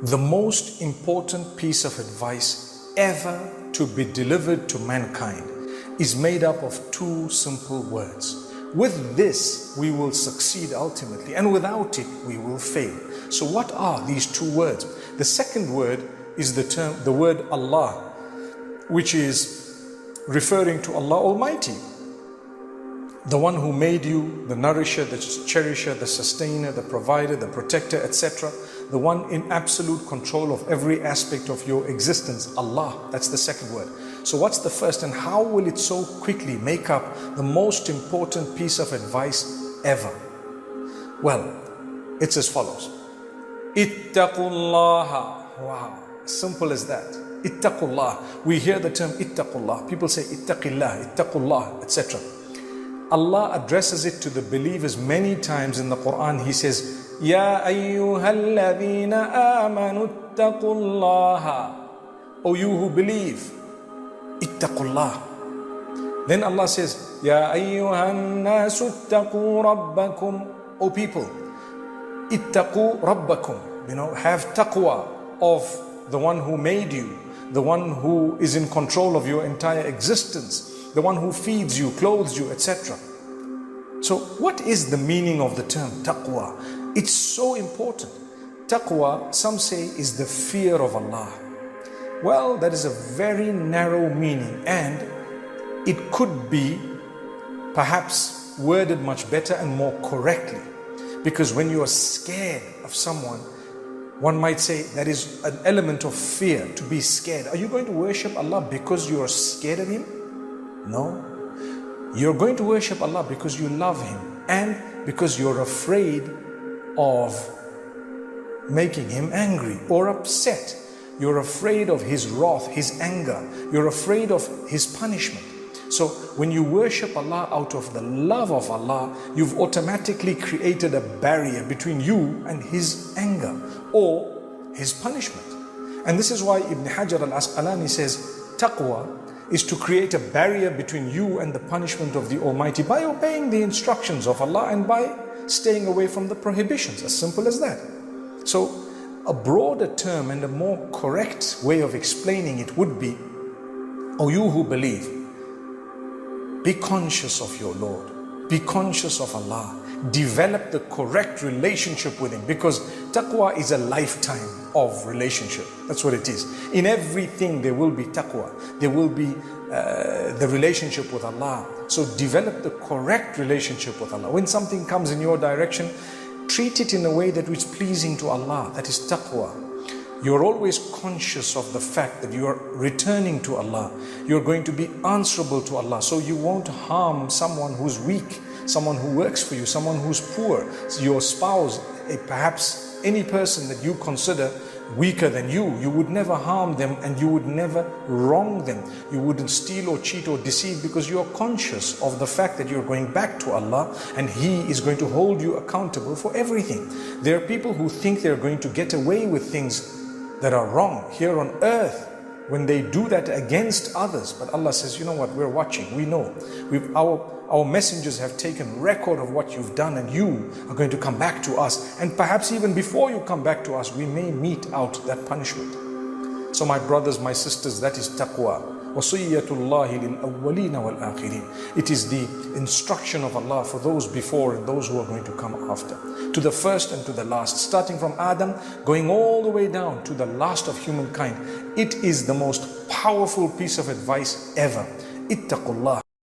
The most important piece of advice ever to be delivered to mankind is made up of two simple words. With this, we will succeed ultimately, and without it, we will fail. So what are these two words? The second word is the word Allah, which is referring to Allah Almighty, the one who made you, the nourisher, the cherisher, the sustainer, the provider, the protector, etc. The one in absolute control of every aspect of your existence, Allah. That's the second word. So what's the first, and how will it so quickly make up the most important piece of advice ever? Well, it's as follows. Ittaqullaha. Wow, simple as that. Ittaqullah. We hear the term ittaqullah. People say ittaqillah, ittaqullah, etc. Allah addresses it to the believers many times in the Quran. He says, Ya ayyuhalladhina amanu ittaqullaha. O you who believe, ittaqullah. Then Allah says, Ya ayyuhan nasu ittaqu rabbakum. O people, ittaqu rabbakum. Have taqwa of the one who made you, the one who is in control of your entire existence, the one who feeds you, clothes you, etc. So what is the meaning of the term taqwa? It's so important. Taqwa, some say, is the fear of Allah. Well, that is a very narrow meaning, and it could be perhaps worded much better and more correctly. Because when you are scared of someone, one might say that is an element of fear, to be scared. Are you going to worship Allah because you are scared of Him? No. You're going to worship Allah because you love Him and because you're afraid of making Him angry or upset. You're afraid of His wrath, His anger. You're afraid of His punishment. So when you worship Allah out of the love of Allah, you've automatically created a barrier between you and His anger or His punishment. And this is why Ibn Hajar al-Asqalani says, taqwa is to create a barrier between you and the punishment of the Almighty by obeying the instructions of Allah and by staying away from the prohibitions. As simple as that. So a broader term and a more correct way of explaining it would be, O you who believe, be conscious of your Lord, be conscious of Allah, develop the correct relationship with Him, because taqwa is a lifetime of relationship. That's what it is. In everything there will be taqwa, there will be the relationship with Allah. So develop the correct relationship with Allah. When something comes in your direction, treat it in a way that is pleasing to Allah. That is taqwa. You're always conscious of the fact that you are returning to Allah. You're going to be answerable to Allah. So you won't harm someone who's weak, someone who works for you, someone who's poor, your spouse, perhaps any person that you consider weaker than you. You would never harm them and you would never wrong them. You wouldn't steal or cheat or deceive because you are conscious of the fact that you're going back to Allah and He is going to hold you accountable for everything. There are people who think they're going to get away with things that are wrong here on earth when they do that against others. But Allah says, you know what, we're watching, we know. Our messengers have taken record of what you've done, and you are going to come back to us. And perhaps even before you come back to us, we may mete out that punishment. So my brothers, my sisters, that is taqwa. Wasiyatullahi lil-awwalina wal-akhirin. It is the instruction of Allah for those before and those who are going to come after. To the first and to the last, starting from Adam, going all the way down to the last of humankind. It is the most powerful piece of advice ever. Ittaqullah.